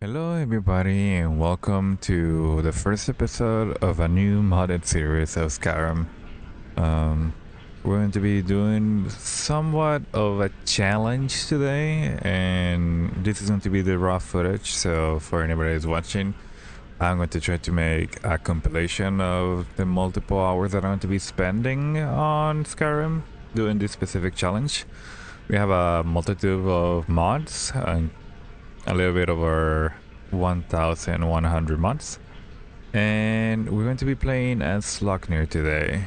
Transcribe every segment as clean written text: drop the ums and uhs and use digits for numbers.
Hello everybody and welcome to the first episode of a new modded series of Skyrim. Um, we're going to be doing somewhat of a challenge today, and this is going to be the raw footage, so for anybody who's watching, I'm going to try to make a compilation of the multiple hours that I'm going to be spending on Skyrim doing this specific challenge. We have a multitude of mods, and a little bit over 1,100 mods, and we're going to be playing as Lok'Nirr today,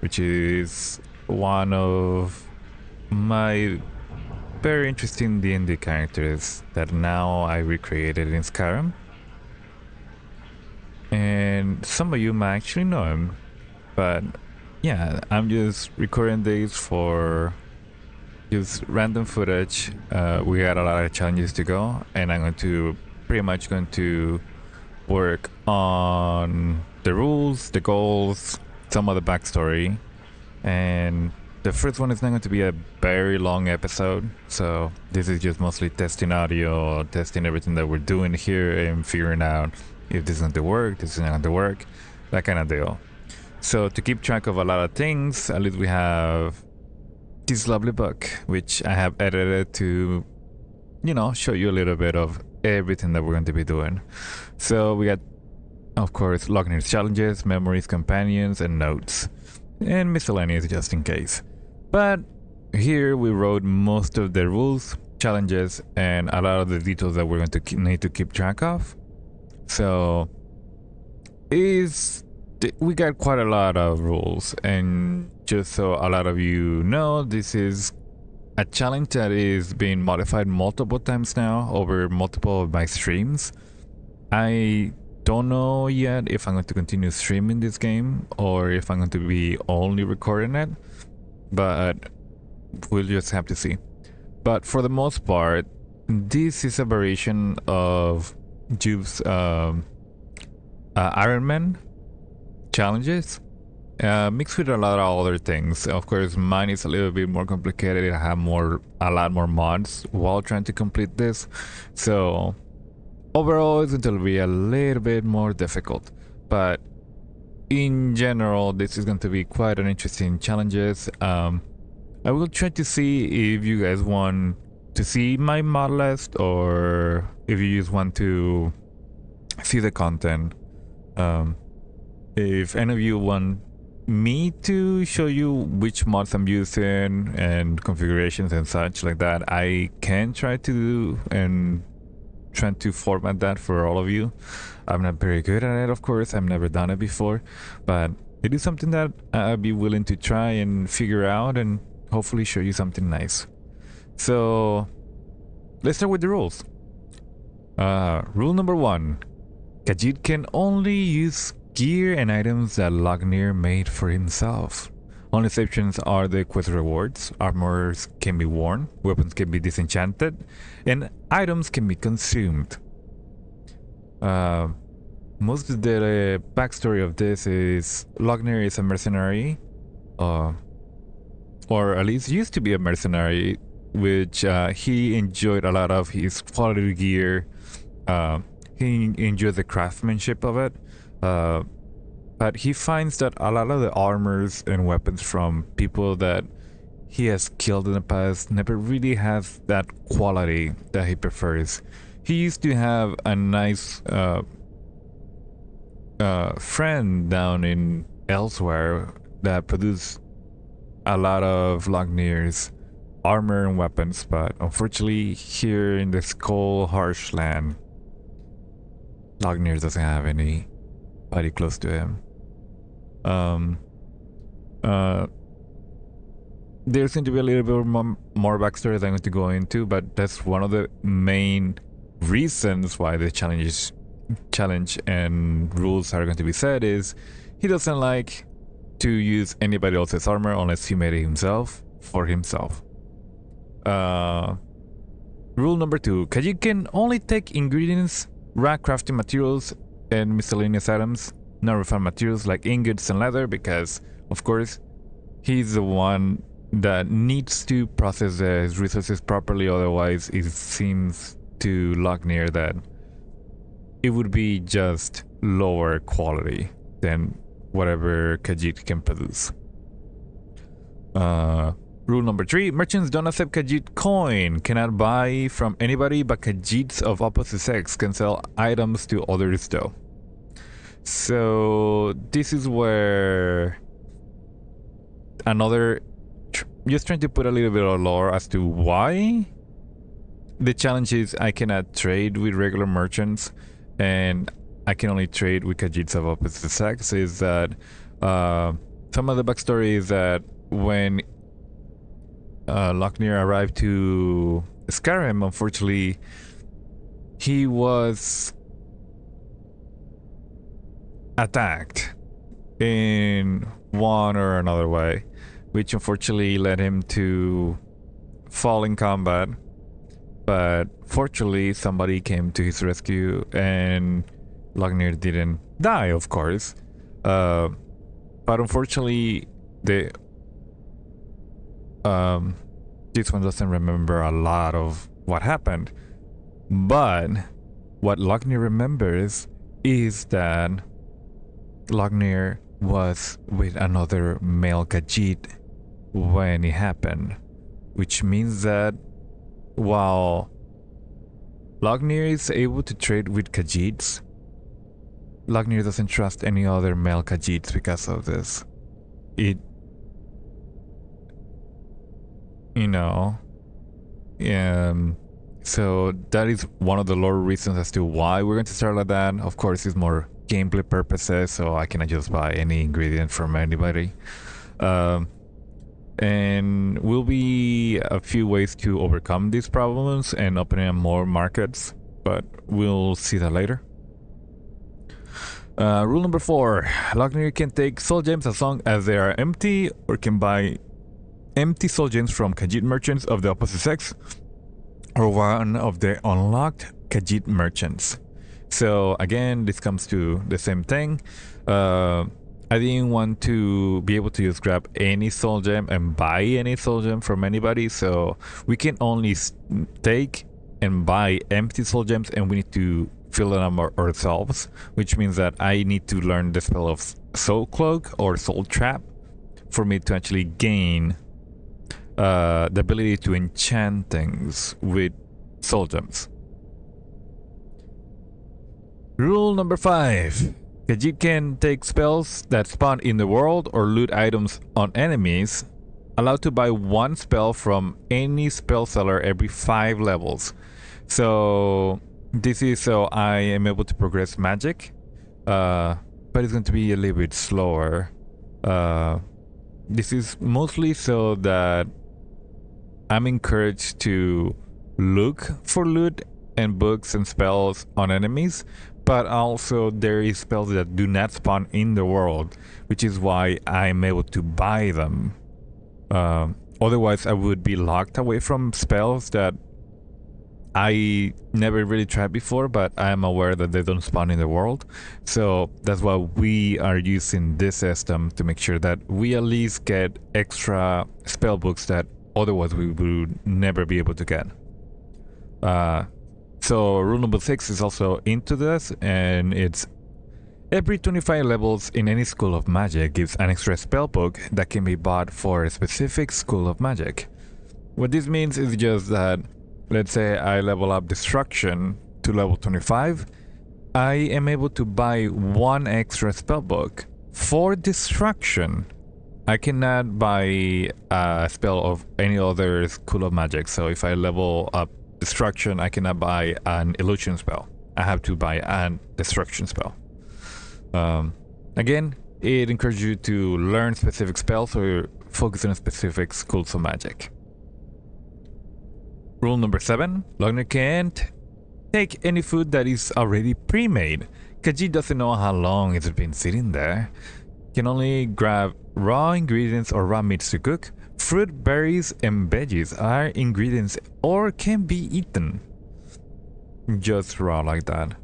which is one of my very interesting D&D characters that now I recreated in Skyrim. And some of you might actually know him, but yeah, I'm just recording these for just random footage. We had a lot of challenges to go, and I'm going to pretty much work on the rules, the goals, some of the backstory, and the first one is not going to be a very long episode, so this is just mostly testing audio, testing everything that we're doing here, and figuring out if this is going to work, this is not going to work, that kind of deal. So to keep track of a lot of things, at least we have this lovely book, which I have edited to, show you a little bit of everything that we're going to be doing. So we got, of course, Lok'Nirr's challenges, memories, companions, and notes, and miscellaneous just in case. But here we wrote most of the rules, challenges, and a lot of the details that we're going to need to keep track of. So we got quite a lot of rules, and just so a lot of you know, this is a challenge that is being modified multiple times now over multiple of my streams. I don't know yet if I'm going to continue streaming this game or if I'm going to be only recording it, but we'll just have to see. But for the most part, this is a variation of Juve's Iron Man challenges, mixed with a lot of other things. Of course, mine is a little bit more complicated. I have a lot more mods while trying to complete this, so overall it's going to be a little bit more difficult. But in general, this is going to be quite an interesting challenges. I will try to see if you guys want to see my mod list, or if you just want to see the content. If any of you want me to show you which mods I'm using and configurations and such like that, I can try to do and try to format that for all of you. I'm not very good at it, of course. I've never done it before, but it is something that I'd be willing to try and figure out and hopefully show you something nice. So let's start with the rules. Rule number 1: Khajiit can only use gear and items that Lok'Nirr made for himself. Only exceptions are the quest rewards. Armors can be worn, weapons can be disenchanted, and items can be consumed. Most of the backstory of this is Lok'Nirr is a mercenary, or at least used to be a mercenary, which he enjoyed a lot of his quality gear. He enjoyed the craftsmanship of it. But he finds that a lot of the armors and weapons from people that he has killed in the past never really has that quality that he prefers. He used to have a nice friend down in elsewhere that produced a lot of Lok'Nirr's armor and weapons, but unfortunately here in this cold, harsh land, Lok'Nirr doesn't have anybody close to him. There's going to be a little bit more backstory that I'm going to go into, but that's one of the main reasons why the challenge and rules are going to be set is he doesn't like to use anybody else's armor unless he made it himself for himself. Rule number 2: Khajiit can only take ingredients, raw crafting materials, and miscellaneous items, not refined materials like ingots and leather, because of course he's the one that needs to process his resources properly, otherwise it seems to Lok'Nirr that it would be just lower quality than whatever Khajiit can produce. Rule number 3, merchants don't accept Khajiit coin, cannot buy from anybody, but Khajiits of opposite sex can sell items to others though. So this is where another, just trying to put a little bit of lore as to why. The challenge is I cannot trade with regular merchants, and I can only trade with Khajiits of opposite sex. Is that some of the backstory is that when Lok'Nirr arrived to Skyrim, unfortunately, he was attacked in one or another way, which unfortunately led him to fall in combat. But fortunately, somebody came to his rescue, and Lok'Nirr didn't die, of course. But unfortunately, this one doesn't remember a lot of what happened. But what Lok'Nirr remembers is that Lok'Nirr was with another male Khajiit when it happened, which means that while Lok'Nirr is able to trade with Khajiits, Lok'Nirr doesn't trust any other male Khajiits because of this. So that is one of the lore reasons as to why we're going to start like that. Of course, it's more gameplay purposes, so I cannot just buy any ingredient from anybody. And will be a few ways to overcome these problems and opening up more markets, but we'll see that later. Rule number 4, Lok'Nirr can take soul gems as long as they are empty, or can buy empty soul gems from Khajiit merchants of the opposite sex, or one of the unlocked Khajiit merchants. So again, this comes to the same thing. I didn't want to be able to just grab any soul gem and buy any soul gem from anybody, so we can only take and buy empty soul gems, and we need to fill them ourselves, which means that I need to learn the spell of Soul Cloak or Soul Trap for me to actually gain the ability to enchant things with soul gems. Rule number 5. Khajiit can take spells that spawn in the world or loot items on enemies. Allowed to buy one spell from any spell seller every 5 levels. So this is so I am able to progress magic, but it's going to be a little bit slower. This is mostly so that I'm encouraged to look for loot and books and spells on enemies, but also there is spells that do not spawn in the world, which is why I'm able to buy them. Otherwise, I would be locked away from spells that I never really tried before, but I am aware that they don't spawn in the world. So that's why we are using this system to make sure that we at least get extra spell books that otherwise we would never be able to get. So rule number 6 is also into this, and it's every 25 levels in any school of magic gives an extra spell book that can be bought for a specific school of magic. What this means is just that, let's say I level up destruction to level 25, I am able to buy one extra spell book. For destruction, I cannot buy a spell of any other school of magic. So if I level up destruction, I cannot buy an illusion spell. I have to buy an destruction spell. Again, it encourages you to learn specific spells or focus on specific schools of magic. Rule number 7, Lok'Nirr can't take any food that is already pre-made. Khajiit doesn't know how long it's been sitting there. Can only grab raw ingredients or raw meats to cook. Fruit, berries, and veggies are ingredients or can be eaten just raw like that.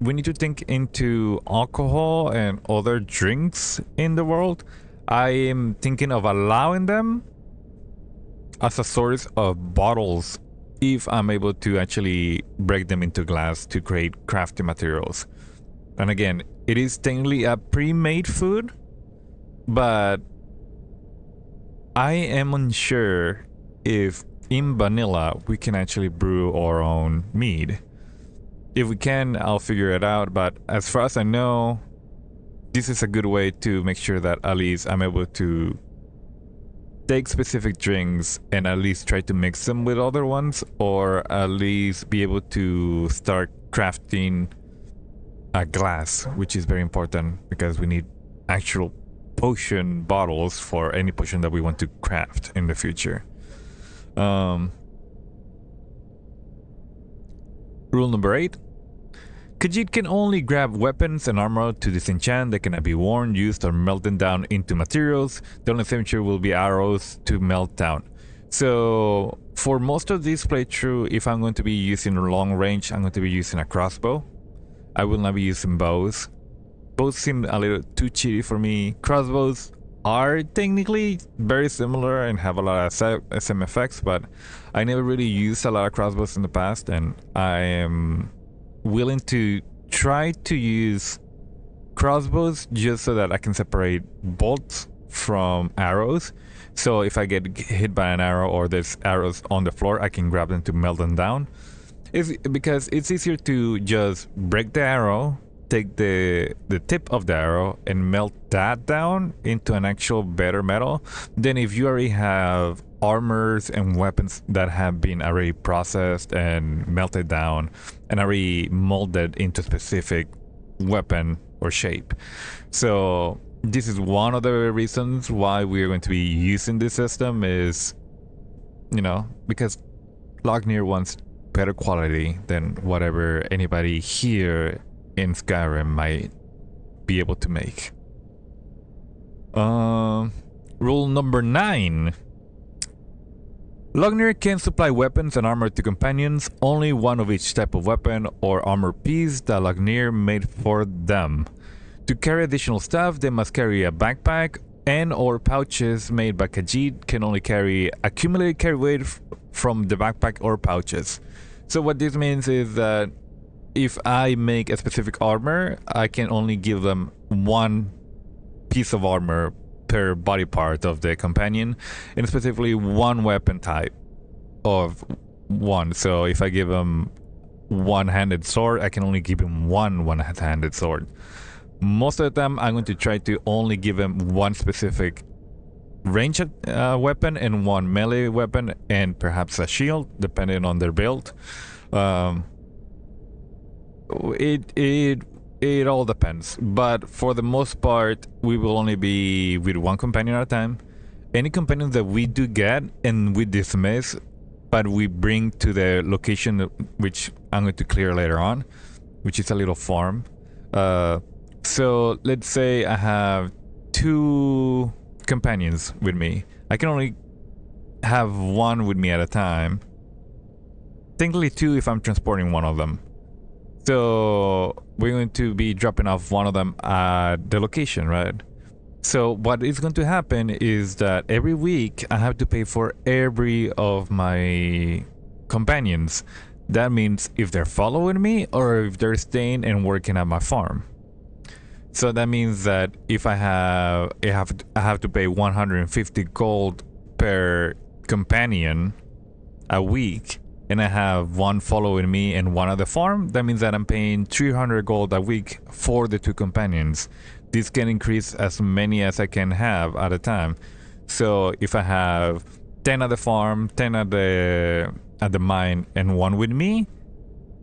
We need to think into alcohol and other drinks in the world. I am thinking of allowing them as a source of bottles if I'm able to actually break them into glass to create crafting materials. And again, it is technically a pre-made food, but I am unsure if in vanilla we can actually brew our own mead. If we can, I'll figure it out, but as far as I know, this is a good way to make sure that at least I'm able to take specific drinks and at least try to mix them with other ones, or at least be able to start crafting a glass, which is very important because we need actual potion bottles for any potion that we want to craft in the future. Rule number 8. Khajiit can only grab weapons and armor to disenchant. They cannot be worn, used, or melted down into materials. The only signature will be arrows to melt down. So for most of this playthrough, if I'm going to be using long range, I'm going to be using a crossbow. I will not be using bows. Bows seem a little too cheaty for me. Crossbows are technically very similar and have a lot of SM effects, but I never really used a lot of crossbows in the past, and I am willing to try to use crossbows just so that I can separate bolts from arrows. So if I get hit by an arrow or there's arrows on the floor, I can grab them to melt them down. Because it's easier to just break the arrow, take the tip of the arrow and melt that down into an actual better metal than if you already have armors and weapons that have been already processed and melted down and already molded into a specific weapon or shape. So this is one of the reasons why we're going to be using this system is, you know, because Lok'Nirr wants better quality than whatever anybody here in Skyrim might be able to make. Rule number 9. Lok'Nirr can supply weapons and armor to companions, only one of each type of weapon or armor piece that Lok'Nirr made for them. To carry additional stuff, they must carry a backpack and or pouches made by Khajiit can only carry accumulated carry weight from the backpack or pouches. So what this means is that if I make a specific armor, I can only give them one piece of armor per body part of the companion, and specifically one weapon type of one. So if I give him one-handed sword, I can only give him one-handed sword. Most of the time, I'm going to try to only give him one specific ranged weapon and one melee weapon, and perhaps a shield, depending on their build. It all depends, but for the most part, we will only be with one companion at a time. Any companions that we do get and we dismiss, but we bring to the location which I'm going to clear later on, which is a little farm. So let's say I have 2 companions with me. I can only have one with me at a time. Technically 2 if I'm transporting one of them. So we're going to be dropping off one of them at the location, right? So what is going to happen is that every week I have to pay for every of my companions. That means if they're following me or if they're staying and working at my farm. So that means that if I have to pay 150 gold per companion a week, and I have one following me and one at the farm, that means that I'm paying 300 gold a week for the 2 companions. This can increase as many as I can have at a time. So if I have 10 at the farm, 10 at the mine, and 1 with me,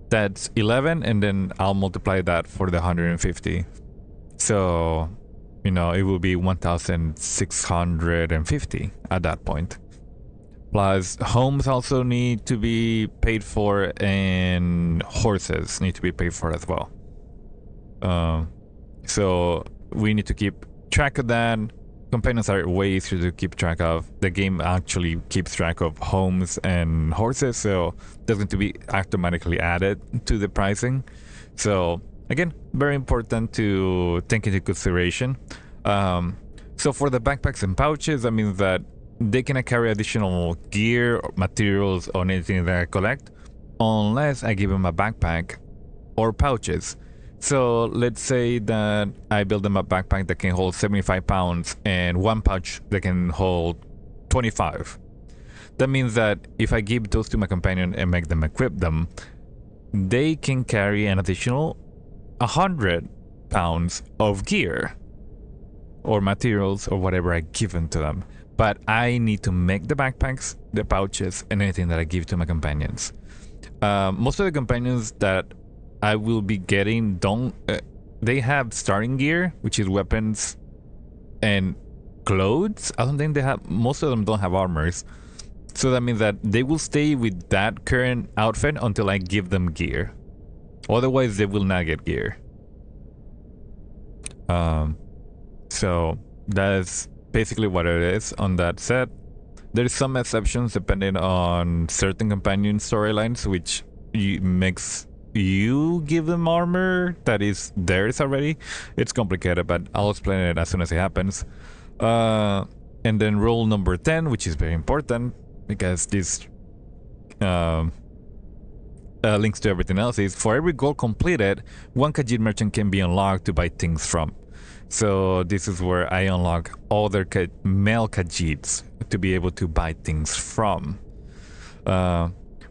that's 11, and then I'll multiply that for the 150. So, you know, it will be 1,650 at that point. Plus, homes also need to be paid for, and horses need to be paid for as well. So we need to keep track of that. Companions are way easier to keep track of. The game actually keeps track of homes and horses, so that's going to be automatically added to the pricing. So again, very important to take into consideration. So for the backpacks and pouches, that means that they cannot carry additional gear, or materials, or anything that I collect unless I give them a backpack or pouches. So let's say that I build them a backpack that can hold 75 pounds and one pouch that can hold 25. That means that if I give those to my companion and make them equip them, they can carry an additional 100 pounds of gear or materials or whatever I give them to them. But I need to make the backpacks, the pouches, and anything that I give to my companions. Most of the companions that I will be getting don't... they have starting gear, which is weapons and clothes. I don't think they have... most of them don't have armors. So that means that they will stay with that current outfit until I give them gear. Otherwise, they will not get gear. So that's basically what it is on that set. There's some exceptions depending on certain companion storylines, which makes you give them armor that is theirs already. It's complicated, but I'll explain it as soon as it happens. And then rule number 10, which is very important because this links to everything else, is for every goal completed, one Khajiit merchant can be unlocked to buy things from. So this is where I unlock other male Khajiits to be able to buy things from,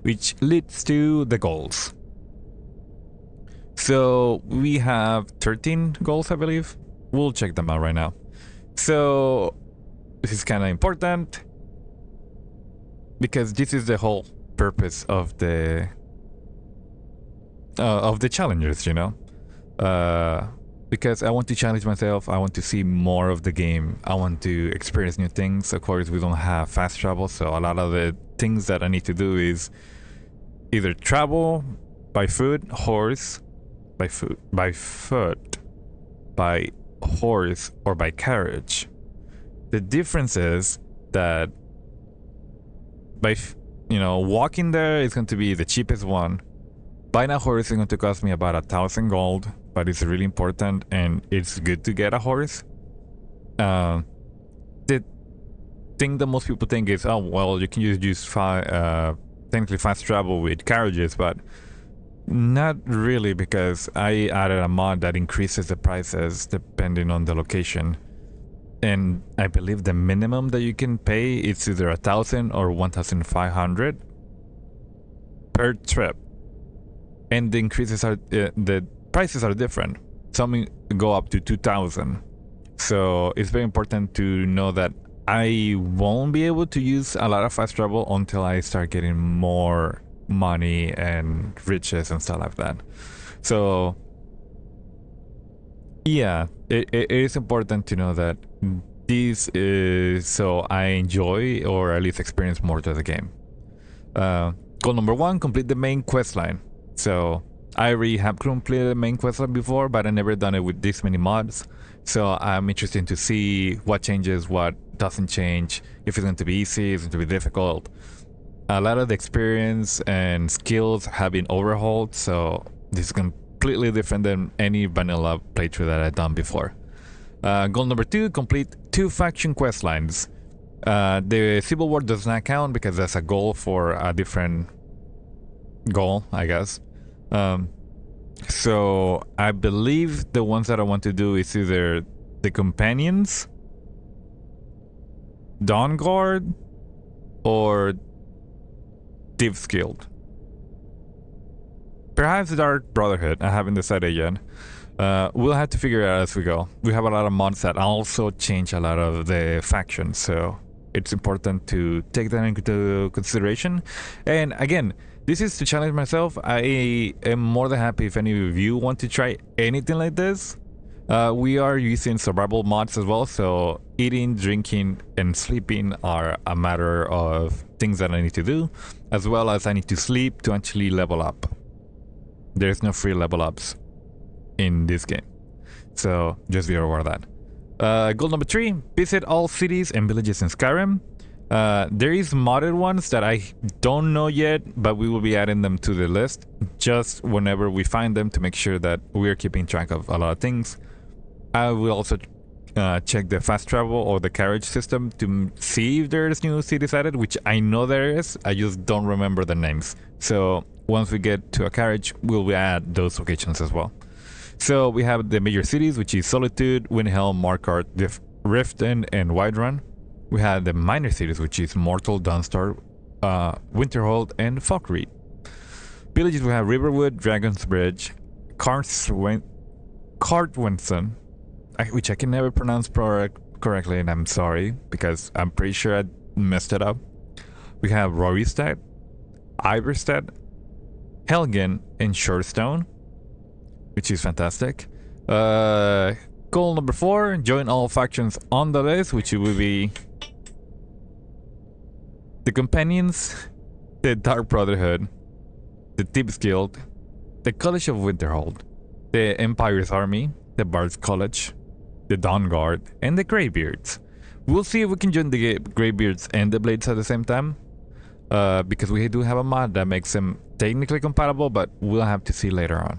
which leads to the goals. So we have 13 goals, I believe. We'll check them out right now. So this is kind of important because this is the whole purpose of the challengers, you know. Because I want to challenge myself, I want to see more of the game, I want to experience new things. Of course, we don't have fast travel, so a lot of the things that I need to do is either travel by foot, horse, by foot, by horse, or by carriage. The difference is that by walking there is going to be the cheapest one. Buying a horse is going to cost me about 1,000 gold, but it's really important and it's good to get a horse. The thing that most people think is, oh well, you can just use technically fast travel with carriages, but not really, because I added a mod that increases the prices depending on the location. And I believe the minimum that you can pay is either 1,000 or 1,500 per trip. And the increases are the prices are different. Some go up to 2,000. So it's very important to know that I won't be able to use a lot of fast travel until I start getting more money and riches and stuff like that. So yeah, it is important to know that this is so I enjoy or at least experience more to the game. Goal number 1, complete the main quest line. So I already have completed the main quest line before, but I never done it with this many mods. So I'm interested to see what changes, what doesn't change, if it's going to be easy, if it's going to be difficult. A lot of the experience and skills have been overhauled, so this is completely different than any vanilla playthrough that I've done before. Goal number 2, complete 2 faction quest lines. The Civil War does not count because that's a goal for a different goal, I guess. So I believe the ones that I want to do is either the Companions, Dawn Guard, or Thieves Guild. Perhaps Dark Brotherhood, I haven't decided yet. We'll have to figure it out as we go. We have a lot of mods that also change a lot of the factions, so it's important to take that into consideration. And again, this is to challenge myself. I am more than happy if any of you want to try anything like this. We are using survival mods as well, so eating, drinking, and sleeping are a matter of things that I need to do, as well as I need to sleep to actually level up. There's no free level ups in this game, so just be aware of that. Goal number 3, visit all cities and villages in Skyrim. There is modded ones that I don't know yet, but we will be adding them to the list just whenever we find them to make sure that we are keeping track of a lot of things. I will also check the fast travel or the carriage system to see if there's new cities added, which I know there is. I just don't remember the names. So once we get to a carriage, we'll add those locations as well. So we have the major cities, which is Solitude, Windhelm, Markarth, Riften, and Whiterun. We have the minor cities, which is Mortal, Dunstar, Winterhold, and Falkreath. Villages, we have Riverwood, Dragon's Bridge, Cartwenson, which I can never pronounce correctly, and I'm sorry, because I'm pretty sure I messed it up. We have Roristad, Iverstead, Helgen, and Shorestone, which is fantastic. Goal number 4, join all factions on the list, which will be the Companions, the Dark Brotherhood, the Thieves Guild, the College of Winterhold, the Empire's Army, the Bard's College, the Dawn Guard, and the Greybeards. We'll see if we can join the Greybeards and the Blades at the same time, because we do have a mod that makes them technically compatible, but we'll have to see later on.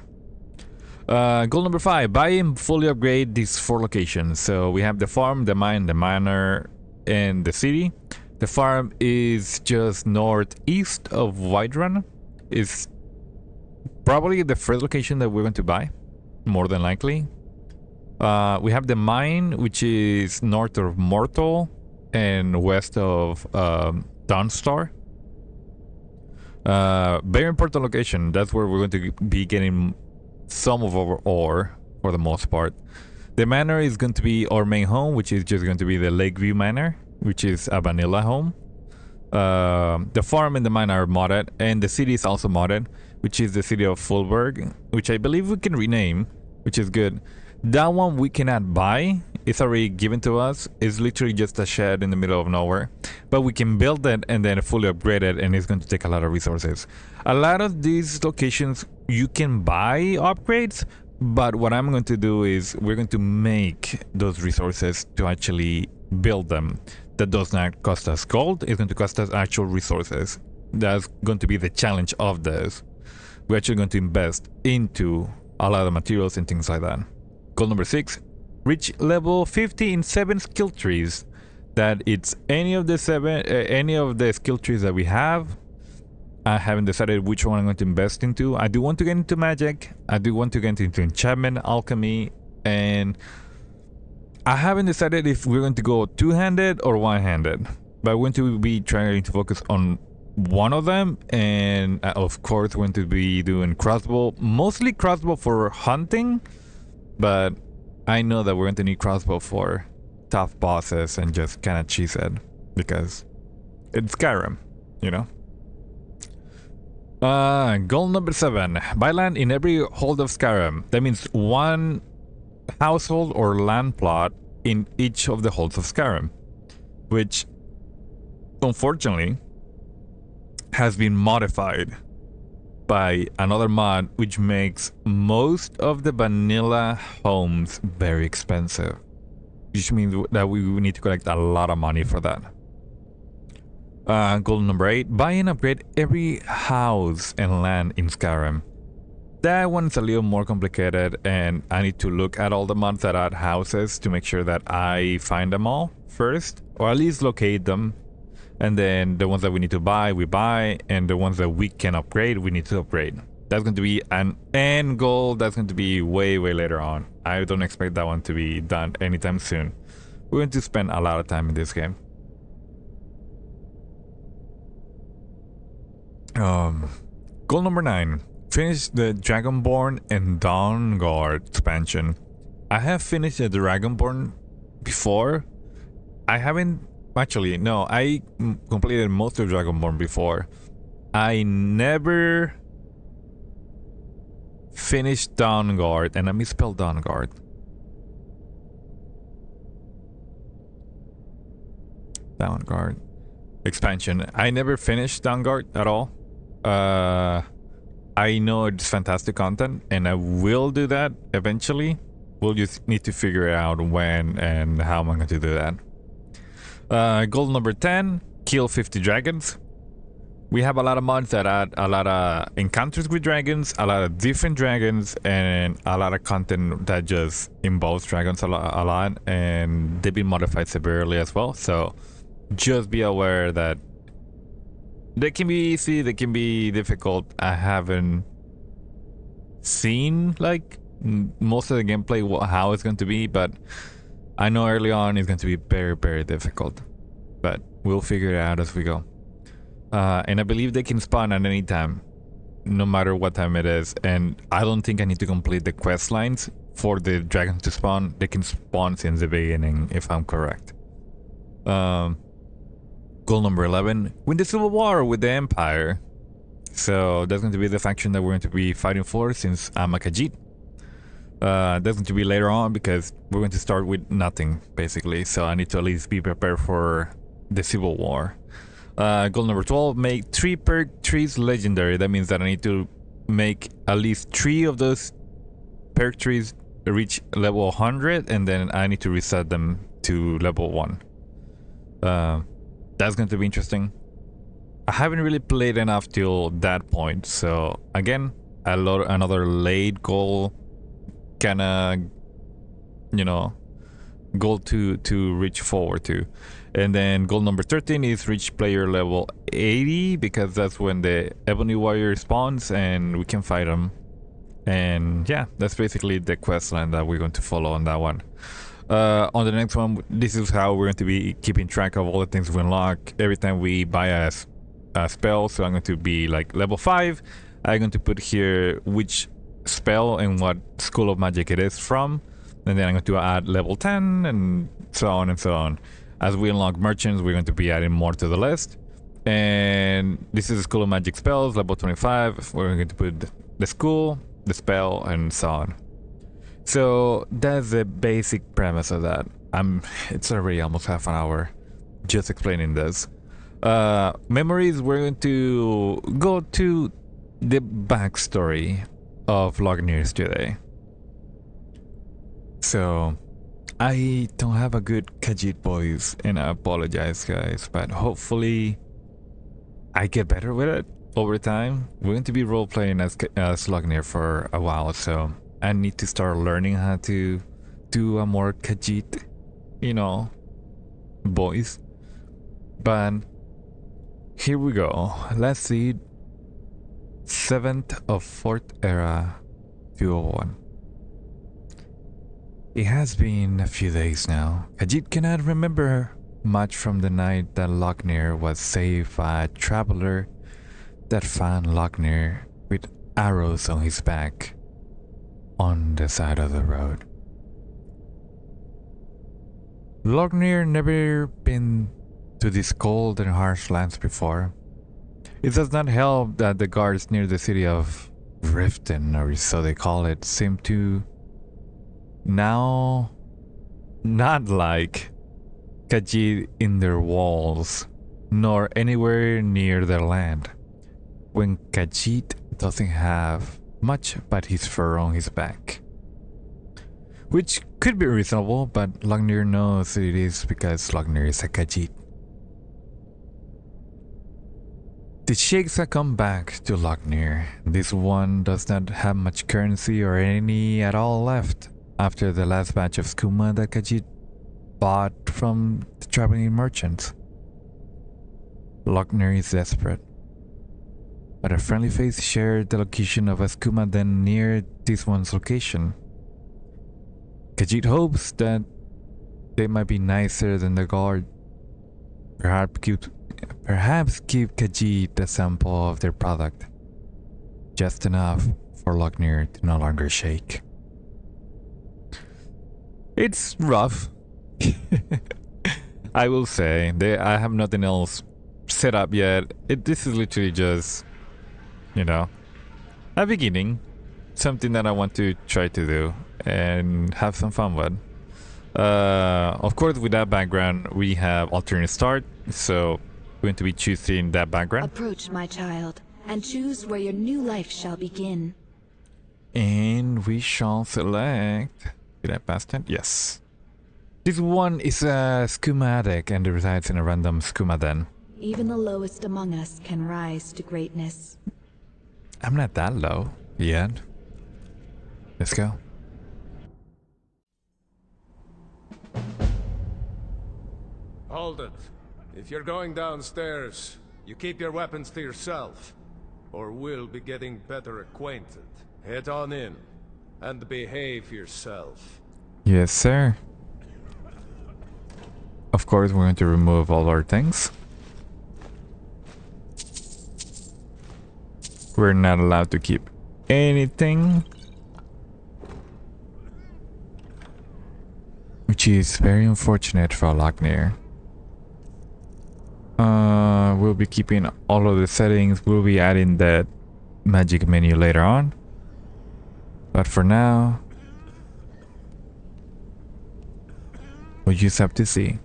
Goal number 5, buy and fully upgrade these 4 locations. So we have the farm, the mine, the manor, and the city. The farm is just northeast of Whiterun. It's probably the first location that we're going to buy, more than likely. We have the mine, which is north of Mortal and west of Dawnstar. Very important location. That's where we're going to be getting some of our ore for the most part. The manor is going to be our main home, which is just going to be the Lakeview Manor, which is a vanilla home. The farm and the mine are modded, and the city is also modded, which is the city of Fulberg, which I believe we can rename, which is good. That one we cannot buy. It's already given to us. It's literally just a shed in the middle of nowhere. But we can build it and then fully upgrade it, and it's going to take a lot of resources. A lot of these locations you can buy upgrades, but what I'm going to do is we're going to make those resources to actually build them. That does not cost us gold. It's going to cost us actual resources. That's going to be the challenge of this. We're actually going to invest into a lot of materials and things like that. Goal number 6, reach level 50 in 7 skill trees. That it's any of the skill trees that we have. I haven't decided which one I'm going to invest into. I do want to get into magic. I do want to get into enchantment, alchemy, and I haven't decided if we're going to go two-handed or one-handed. But we're going to be trying to focus on one of them, and of course we're going to be doing crossbow, mostly crossbow for hunting, but I know that we're going to need crossbow for tough bosses and just kind of cheese it because it's Skyrim, you know. Goal number 7, buy land in every hold of Skyrim. That means one household or land plot in each of the holds of Skyrim, which unfortunately has been modified by another mod which makes most of the vanilla homes very expensive, which means that we need to collect a lot of money for that. Goal number 8, buy and upgrade every house and land in Skyrim. That one's a little more complicated, and I need to look at all the mods that add houses to make sure that I find them all first, or at least locate them. And then the ones that we need to buy, we buy, and the ones that we can upgrade, we need to upgrade. That's going to be an end goal. That's going to be way, way later on. I don't expect that one to be done anytime soon. We're going to spend a lot of time in this game. Goal number 9. Finish the Dragonborn and Dawn Guard expansion. I have finished the Dragonborn before. I haven't... Actually, no, I completed most of Dragonborn before. I never finished Dawn Guard, and I misspelled Dawn Guard. Dawn Guard expansion. I never finished Dawn Guard at all. I know it's fantastic content, and I will do that eventually. We'll just need to figure out when and how I'm going to do that. Goal number 10, kill 50 dragons. We have a lot of mods that add a lot of encounters with dragons, a lot of different dragons, and a lot of content that just involves dragons a lot, and they've been modified severely as well. So just be aware that they can be easy, they can be difficult. I haven't seen like most of the gameplay how it's going to be, but I know early on it's going to be very, very difficult. But we'll figure it out as we go. And I believe they can spawn at any time, no matter what time it is. And I don't think I need to complete the quest lines for the dragons to spawn. They can spawn since the beginning, if I'm correct. Goal number 11, win the civil war with the Empire. So that's going to be the faction that we're going to be fighting for, since I'm a Khajiit. That's going to be later on because we're going to start with nothing, basically. So I need to at least be prepared for the civil war. Goal number 12, make 3 perk trees legendary. That means that I need to make at least 3 of those perk trees reach level 100, and then I need to reset them to level 1. That's going to be interesting. I haven't really played enough till that point, so again, another late goal, kinda, you know, goal to reach forward to. And then goal number 13 is reach player level 80, because that's when the Ebony Warrior spawns and we can fight him. And yeah, that's basically the quest line that we're going to follow on that one. On the next one, this is how we're going to be keeping track of all the things we unlock every time we buy a spell. So I'm going to be like level 5. I'm going to put here which spell and what school of magic it is from, and then I'm going to add level 10 and so on and so on. As we unlock merchants, we're going to be adding more to the list. And this is the School of Magic spells, level 25. We're going to put the school, the spell, and so on. So that's the basic premise of that. It's already almost half an hour just explaining this. Memories, we're going to go to the backstory of Lok'Nirr today. So I don't have a good Khajiit voice, and I apologize, guys, but hopefully I get better with it over time. We're going to be role-playing as Lok'Nirr for a while, so I need to start learning how to do a more Khajiit, you know, voice. But here we go. Let's see. 7th of 4th Era 201. It has been a few days now. Khajiit cannot remember much from the night that Lok'Nirr was saved by a traveler that found Lok'Nirr with arrows on his back on the side of the road. Lok'Nirr never been to these cold and harsh lands before. It does not help that the guards near the city of Riften, or so they call it, seem to now not like Khajiit in their walls, nor anywhere near their land, when Khajiit doesn't have much but his fur on his back. Which could be reasonable, but Lok'Nirr knows it is because Lok'Nirr is a Khajiit. The sheikhs have come back to Lok'Nirr. This one does not have much currency or any at all left after the last batch of skooma that Khajiit bought from the traveling merchants. Lok'Nirr is desperate, but a friendly face shared the location of a skooma den near this one's location. Khajiit hopes that they might be nicer than the guard. Perhaps give Khajiit a sample of their product, just enough for Lok'Nirr to no longer shake. It's rough, I will say. I have nothing else set up yet. This is literally just, you know, a beginning, something that I want to try to do and have some fun with. Of course, with that background, we have alternate start, so we're going to be choosing that background. Approach, my child, and choose where your new life shall begin. And we shall select... Did I pass that? Yes. This one is a skooma addict and resides in a random skooma den. Even the lowest among us can rise to greatness. I'm not that low yet. Let's go. Hold it. If you're going downstairs, you keep your weapons to yourself, or we'll be getting better acquainted. Head on in, and behave yourself. Yes, sir. Of course, we're going to remove all our things. We're not allowed to keep anything. Which is very unfortunate for Lok'Nirr. We'll be keeping all of the settings. We'll be adding that magic menu later on. But for now, we'll just have to see.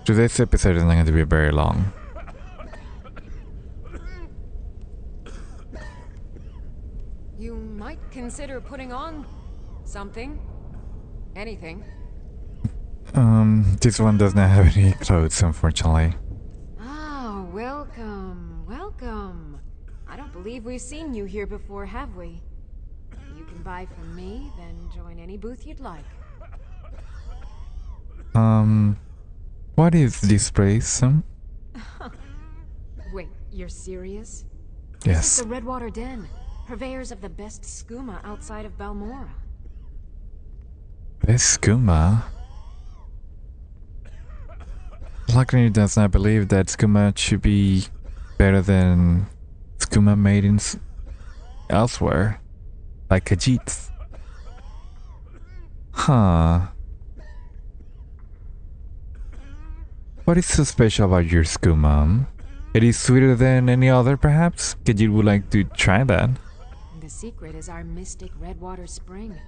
Today's episode is not going to be very long. You might consider putting on something. Anything. This one does not have any clothes, unfortunately. Ah, welcome, welcome. I don't believe we've seen you here before, have we? You can buy from me, then join any booth you'd like. What is this place? Wait, you're serious? Yes. This is the Redwater Den, purveyors of the best skooma outside of Balmora. Best skooma? Lok'Nirr does not believe that skooma should be better than skooma made in elsewhere, like Khajiit's. Huh. What is so special about your skooma? It is sweeter than any other, perhaps? Khajiit would like to try that. The secret is our mystic Redwater Spring.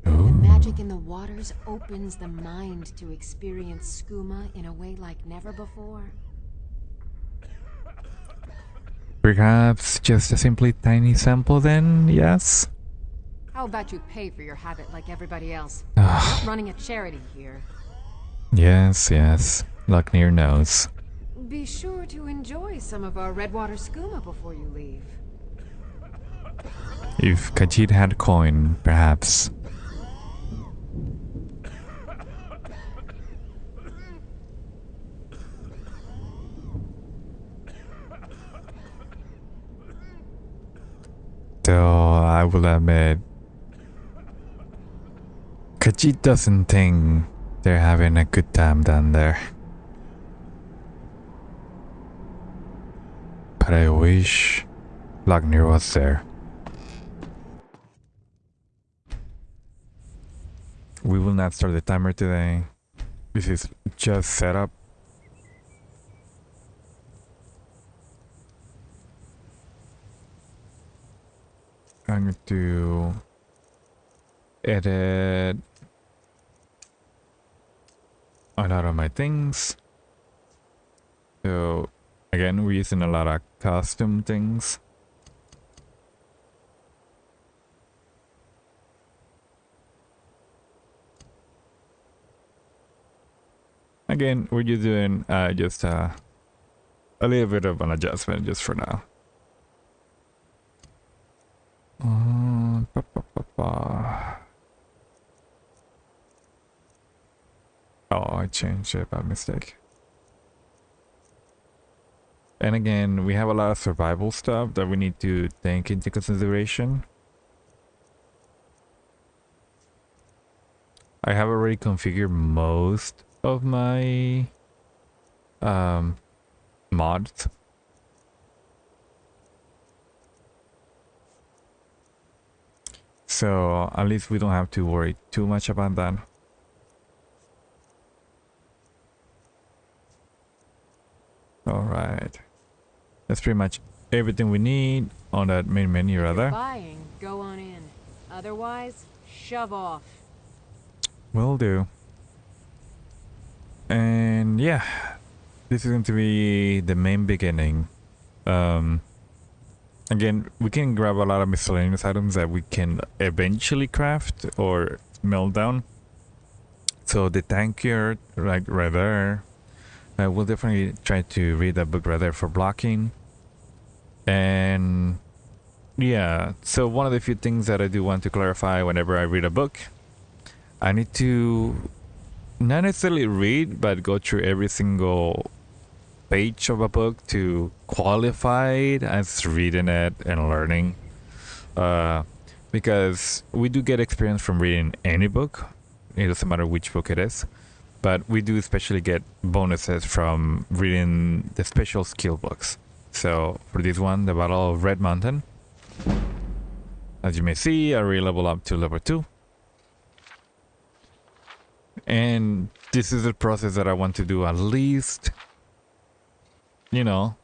Ooh. The magic in the waters opens the mind to experience skooma in a way like never before. Perhaps just a simply tiny sample then, yes? How about you pay for your habit like everybody else? Ah. Not running a charity here. Yes, yes. Lok'Nirr knows. Be sure to enjoy some of our Redwater skooma before you leave. If Khajiit had coin, perhaps. Though I will admit, Khajiit doesn't think they're having a good time down there. But I wish Lok'Nirr was there. We will not start the timer today. This is just setup. I'm going to edit a lot of my things. So again, we're using a lot of custom things. Again, we're just doing just a little bit of an adjustment just for now. Oh, I changed it by mistake. And again, we have a lot of survival stuff that we need to take into consideration. I have already configured most of my mods. So at least we don't have to worry too much about that. Alright. That's pretty much everything we need on that main menu rather. Buying, go on in. Otherwise, shove off. Will do. And yeah, this is going to be the main beginning. Again, we can grab a lot of miscellaneous items that we can eventually craft or melt down. So the tank here, right there, I will definitely try to read that book rather for blocking. And yeah, so one of the few things that I do want to clarify whenever I read a book, I need to not necessarily read, but go through every single page of a book to qualify it as reading it and learning. Because we do get experience from reading any book. It doesn't matter which book it is. But we do especially get bonuses from reading the special skill books. So for this one, the Battle of Red Mountain, as you may see, I already level up to level 2. And this is the process that I want to do at least, you know,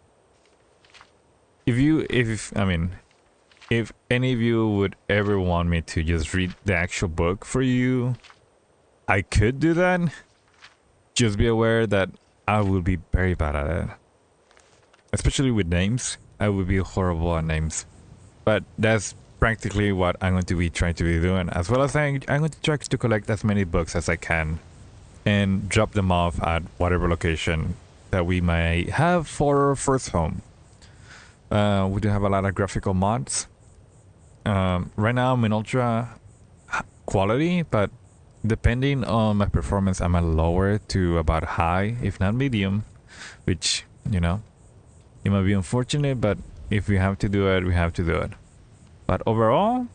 if any of you would ever want me to just read the actual book for you, I could do that. Just be aware that I will be very bad at it. Especially with names. I would be horrible at names. But that's practically what I'm going to be trying to be doing. As well as I'm going to try to collect as many books as I can. And drop them off at whatever location that we may have for our first home. We do have a lot of graphical mods. Right now I'm in ultra quality, but depending on my performance, I might lower it to about high, if not medium, which, you know, it might be unfortunate, but if we have to do it, we have to do it. But overall,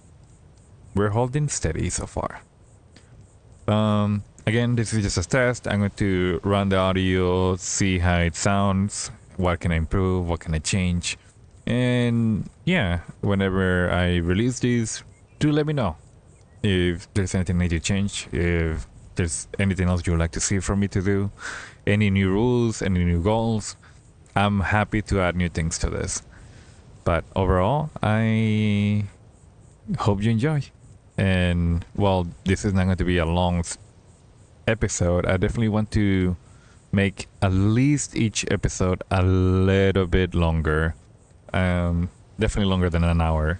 we're holding steady so far. Again, this is just a test. I'm going to run the audio, see how it sounds, what can I improve, what can I change. And yeah, whenever I release these, do let me know if there's anything I need to change, if there's anything else you would like to see from me to do, any new rules, any new goals. I'm happy to add new things to this. But overall, I hope you enjoy. And well, this is not going to be a long episode. I definitely want to make at least each episode a little bit longer. Definitely longer than an hour.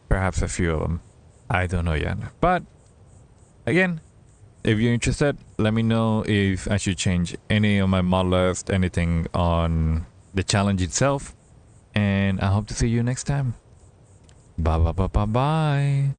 Perhaps a few of them. I don't know yet. But again, if you're interested, let me know if I should change any of my mod list, anything on the challenge itself. And I hope to see you next time. Bye bye bye bye bye.